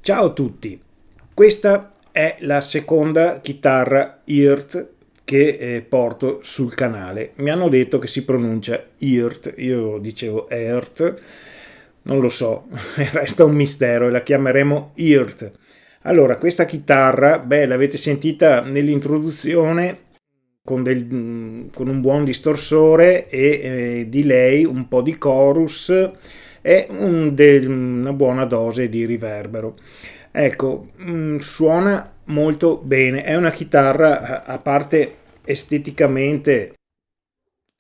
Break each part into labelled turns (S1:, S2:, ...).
S1: Ciao a tutti, questa è la seconda chitarra Earth che porto sul canale. Mi hanno detto che si pronuncia Earth, io dicevo Earth, non lo so, resta un mistero e la chiameremo Earth. Allora, questa chitarra, l'avete sentita nell'introduzione con un buon distorsore e delay, un po' di chorus e una buona dose di riverbero. Ecco, suona molto bene, è una chitarra a parte esteticamente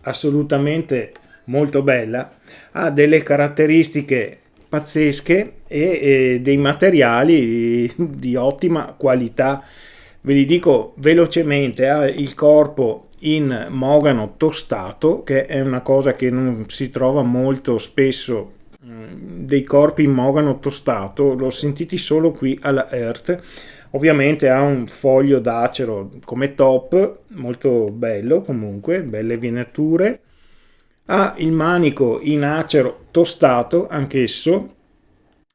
S1: assolutamente molto bella, ha delle caratteristiche pazzesche e dei materiali di ottima qualità. Ve li dico velocemente: ha il corpo in mogano tostato, che è una cosa che non si trova molto spesso, dei corpi in mogano tostato, l'ho sentiti solo qui alla Earth. Ovviamente ha un foglio d'acero come top, molto bello, comunque belle venature. Ha il manico in acero tostato anch'esso,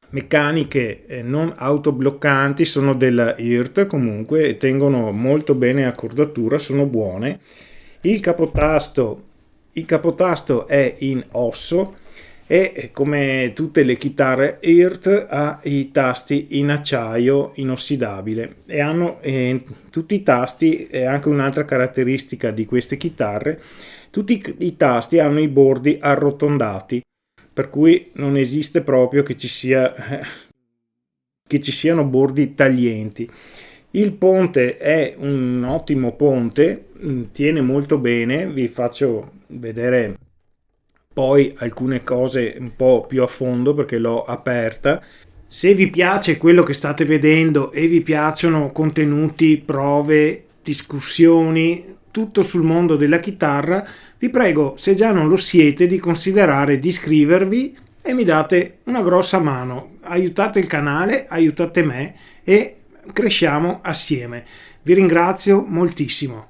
S1: meccaniche non autobloccanti, sono della Earth comunque e tengono molto bene accordatura, sono buone. Il capotasto è in osso e, come tutte le chitarre Earth, ha i tasti in acciaio inossidabile e hanno tutti i tasti. È anche un'altra caratteristica di queste chitarre: tutti i tasti hanno i bordi arrotondati, per cui non esiste proprio che ci siano bordi taglienti. Il ponte è un ottimo ponte, tiene molto bene. Vi faccio vedere poi alcune cose un po' più a fondo perché l'ho aperta. Se vi piace quello che state vedendo e vi piacciono contenuti, prove, discussioni, tutto sul mondo della chitarra, vi prego, se già non lo siete, di considerare di iscrivervi e mi date una grossa mano. Aiutate il canale, aiutate me e cresciamo assieme. Vi ringrazio moltissimo.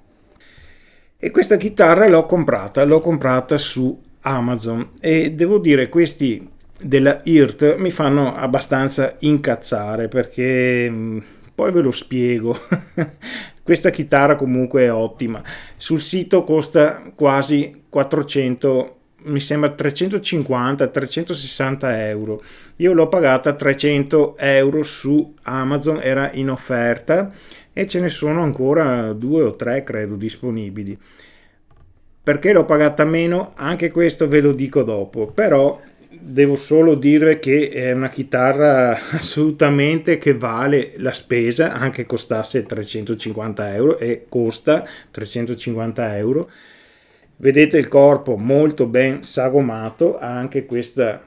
S1: E questa chitarra l'ho comprata su Amazon e devo dire, questi della Earth mi fanno abbastanza incazzare perché poi ve lo spiego. Questa chitarra comunque è ottima. Sul sito costa quasi 400, mi sembra 350-360 euro. Io l'ho pagata 300 euro su Amazon, era in offerta e ce ne sono ancora 2 o 3 credo disponibili. Perché l'ho pagata meno? Anche questo ve lo dico dopo, però devo solo dire che è una chitarra assolutamente che vale la spesa, anche costasse 350 euro, e costa 350 euro. Vedete il corpo molto ben sagomato, ha anche questo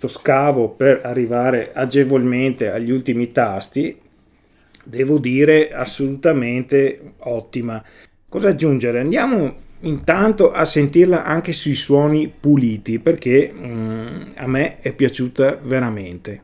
S1: scavo per arrivare agevolmente agli ultimi tasti. Devo dire assolutamente ottima. Cosa aggiungere? Andiamo intanto a sentirla anche sui suoni puliti, perché a me è piaciuta veramente.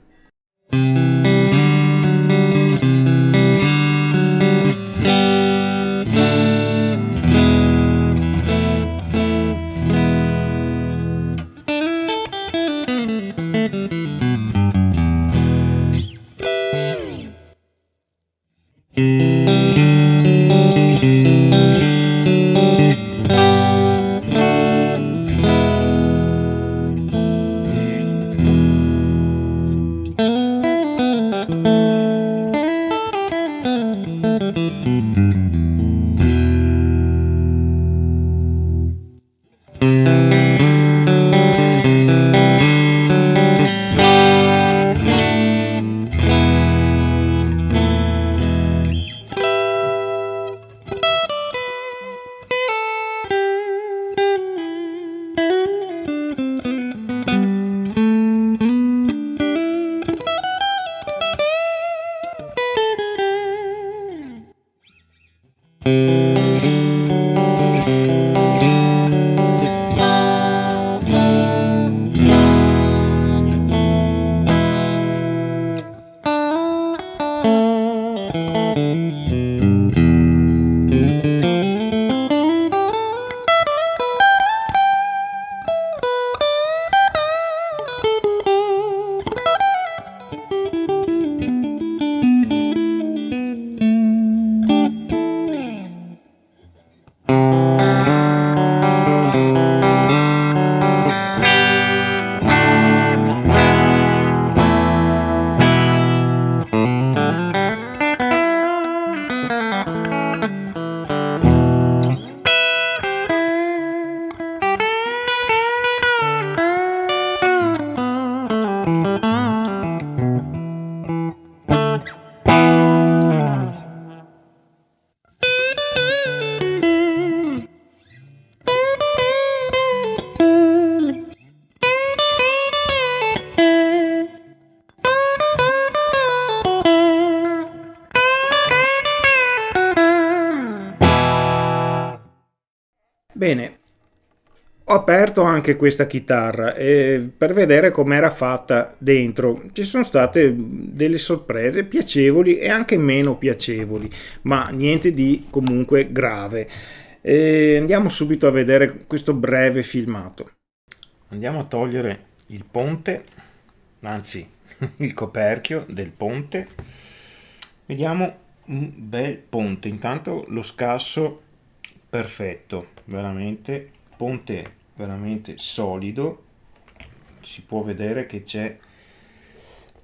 S1: Bene, ho aperto anche questa chitarra per vedere com'era fatta dentro. Ci sono state delle sorprese piacevoli e anche meno piacevoli, ma niente di comunque grave. Andiamo subito a vedere questo breve filmato. Andiamo a togliere il ponte, anzi il coperchio del ponte. Vediamo un bel ponte. Intanto lo scasso perfetto, veramente ponte veramente solido. Si può vedere che c'è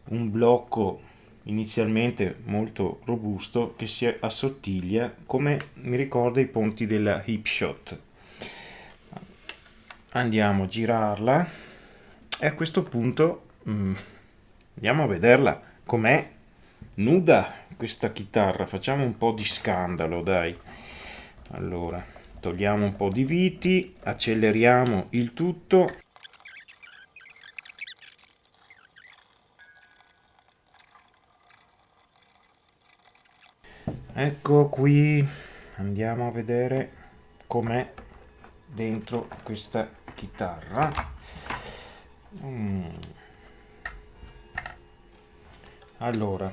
S1: un blocco inizialmente molto robusto che si assottiglia, come mi ricorda i ponti della Hipshot. Andiamo a girarla e a questo punto andiamo a vederla com'è nuda questa chitarra. Facciamo un po' di scandalo, dai. Allora, togliamo un po' di viti, acceleriamo il tutto. Ecco qui, andiamo a vedere com'è dentro questa chitarra. Allora,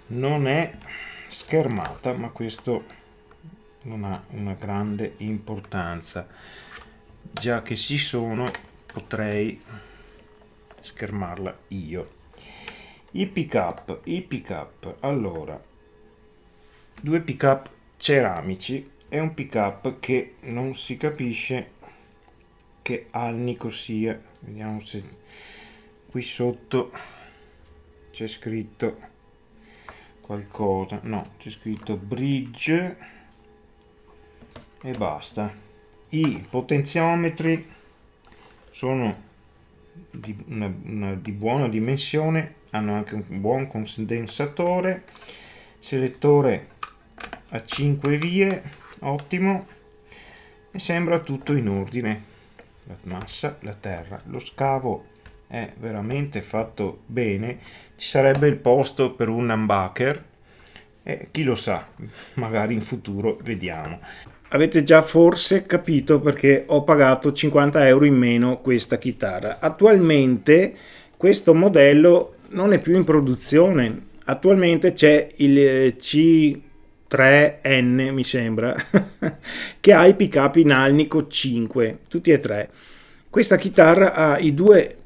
S1: non è schermata, ma questo non ha una grande importanza, già che ci sono potrei schermarla io. I pick up, allora, due pick up ceramici e un pick up che non si capisce che alnico sia. Vediamo se qui sotto c'è scritto qualcosa. No, c'è scritto bridge e basta. I potenziometri sono di buona dimensione, hanno anche un buon condensatore, selettore a 5 vie, ottimo, e sembra tutto in ordine. La massa, la terra, lo scavo è veramente fatto bene. Ci sarebbe il posto per un humbucker e chi lo sa, magari in futuro vediamo. Avete già forse capito perché ho pagato 50 euro in meno questa chitarra. Attualmente questo modello non è più in produzione. Attualmente c'è il C3N, mi sembra, che ha i pick up in alnico 5, tutti e tre. Questa chitarra ha i due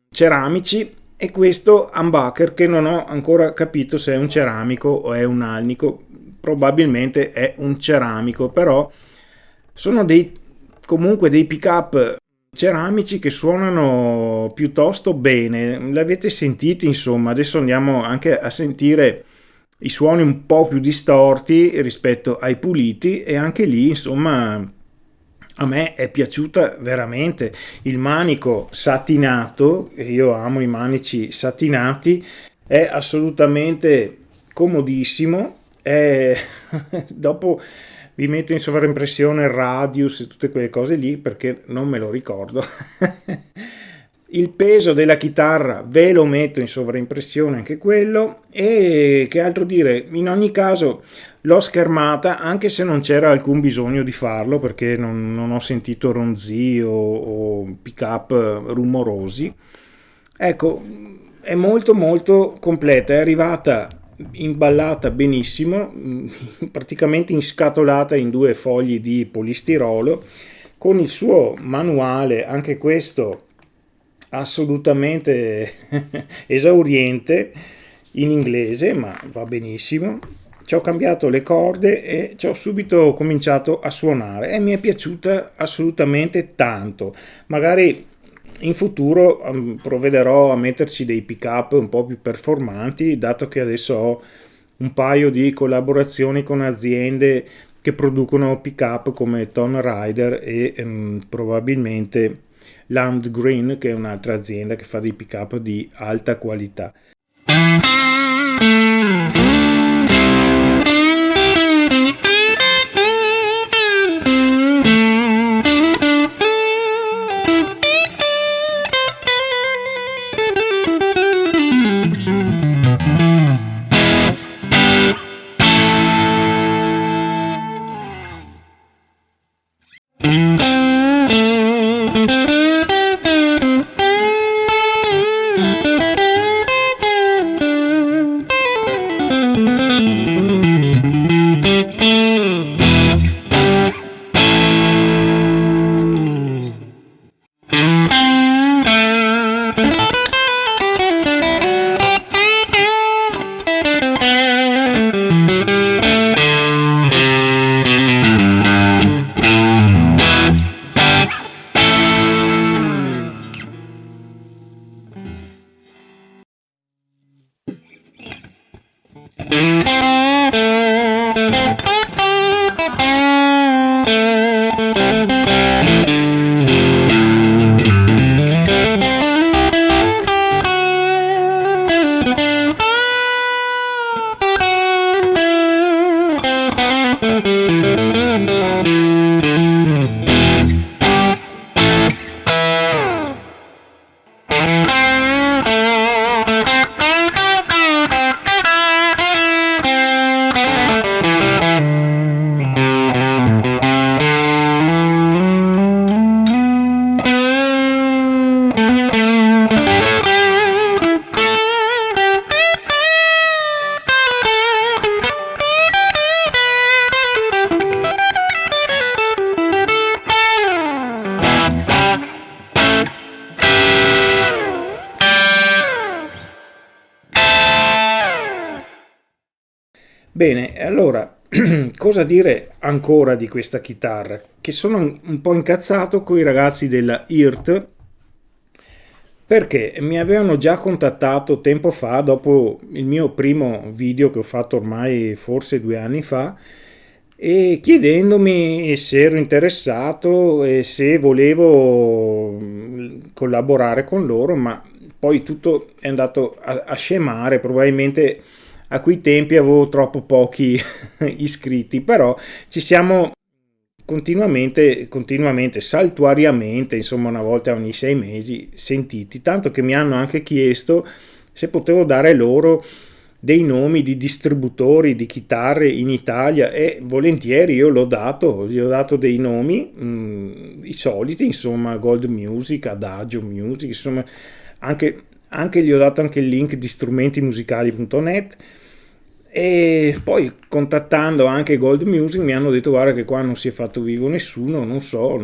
S1: ceramici e questo humbucker che non ho ancora capito se è un ceramico o è un alnico. Probabilmente è un ceramico, però sono comunque dei pick up ceramici che suonano piuttosto bene. L'avete sentito, insomma. Adesso andiamo anche a sentire i suoni un po' più distorti rispetto ai puliti, e anche lì, insomma, a me è piaciuta veramente. Il manico satinato, e io amo i manici satinati, è assolutamente comodissimo. Dopo vi metto in sovraimpressione il radius e tutte quelle cose lì perché non me lo ricordo. Il peso della chitarra ve lo metto in sovraimpressione anche quello, e che altro dire, in ogni caso l'ho schermata anche se non c'era alcun bisogno di farlo perché non ho sentito ronzii o pick up rumorosi. Ecco, è molto molto completa, è arrivata imballata benissimo, praticamente inscatolata in 2 fogli di polistirolo con il suo manuale, anche questo assolutamente esauriente, in inglese, ma va benissimo. Ci ho cambiato le corde e ci ho subito cominciato a suonare e mi è piaciuta assolutamente tanto. Magari in futuro provvederò a metterci dei pick up un po' più performanti, dato che adesso ho un paio di collaborazioni con aziende che producono pick up come Tone Rider e probabilmente Landgreen, che è un'altra azienda che fa dei pick up di alta qualità. Bene, allora, cosa dire ancora di questa chitarra? Che sono un po' incazzato con i ragazzi della IRT perché mi avevano già contattato tempo fa, dopo il mio primo video che ho fatto ormai forse 2 anni fa, e chiedendomi se ero interessato e se volevo collaborare con loro, ma poi tutto è andato a scemare, probabilmente a quei tempi avevo troppo pochi iscritti, però ci siamo continuamente, saltuariamente, insomma una volta ogni 6 mesi sentiti, tanto che mi hanno anche chiesto se potevo dare loro dei nomi di distributori di chitarre in Italia, e volentieri io gli ho dato dei nomi, i soliti, insomma Gold Music, Adagio Music, insomma anche gli ho dato anche il link di strumentimusicali.net. E poi contattando anche Gold Music mi hanno detto guarda che qua non si è fatto vivo nessuno, non so,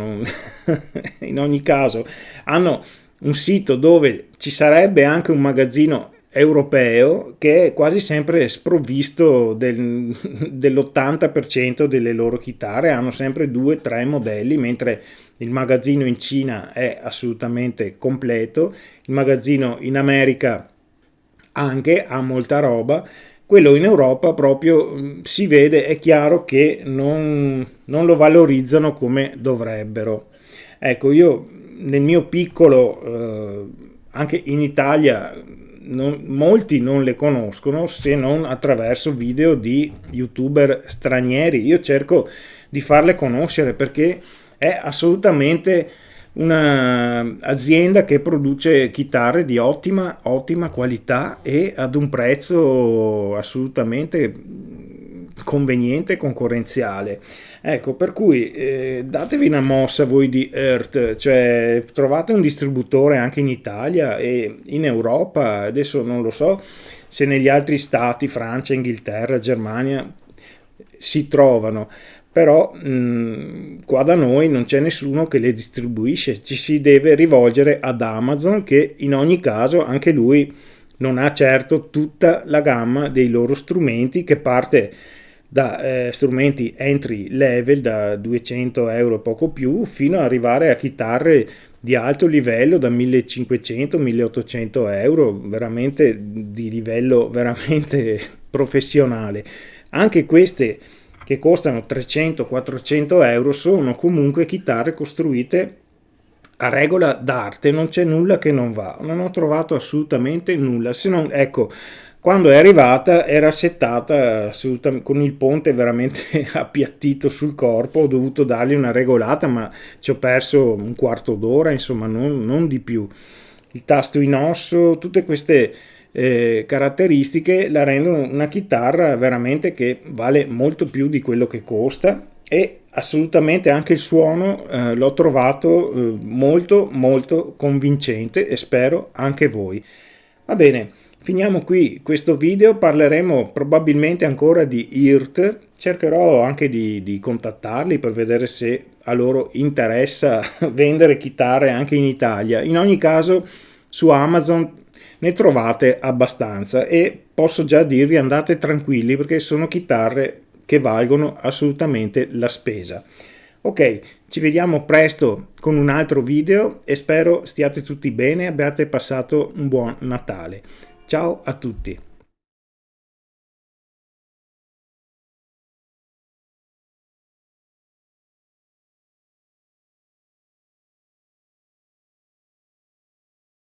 S1: in ogni caso hanno un sito dove ci sarebbe anche un magazzino europeo che è quasi sempre sprovvisto dell'80% delle loro chitarre, hanno sempre 2-3 modelli, mentre il magazzino in Cina è assolutamente completo, il magazzino in America anche ha molta roba, quello in Europa proprio si vede, è chiaro che non lo valorizzano come dovrebbero. Ecco, io nel mio piccolo, anche in Italia, molti non le conoscono se non attraverso video di youtuber stranieri. Io cerco di farle conoscere perché è assolutamente un'azienda che produce chitarre di ottima qualità e ad un prezzo assolutamente conveniente e concorrenziale. Ecco, per cui datevi una mossa voi di Earth, cioè trovate un distributore anche in Italia e in Europa. Adesso non lo so se negli altri stati, Francia, Inghilterra, Germania, si trovano, però qua da noi non c'è nessuno che le distribuisce, ci si deve rivolgere ad Amazon, che in ogni caso anche lui non ha certo tutta la gamma dei loro strumenti, che parte da strumenti entry level da 200 euro e poco più fino ad arrivare a chitarre di alto livello da 1500-1800 euro, veramente di livello veramente professionale. Anche queste che costano 300-400 euro sono comunque chitarre costruite a regola d'arte, non c'è nulla che non va, non ho trovato assolutamente nulla, se non, ecco, quando è arrivata era settata assolutamente con il ponte veramente appiattito sul corpo, ho dovuto dargli una regolata, ma ci ho perso un quarto d'ora, insomma non di più. Il tasto in osso, tutte queste caratteristiche la rendono una chitarra veramente che vale molto più di quello che costa, e assolutamente anche il suono l'ho trovato molto convincente, e spero anche voi. Va bene, finiamo qui questo video, parleremo probabilmente ancora di IRT, cercherò anche di contattarli per vedere se a loro interessa vendere chitarre anche in Italia. In ogni caso su Amazon ne trovate abbastanza e posso già dirvi andate tranquilli perché sono chitarre che valgono assolutamente la spesa. Ok, ci vediamo presto con un altro video e spero stiate tutti bene e abbiate passato un buon Natale. Ciao a tutti!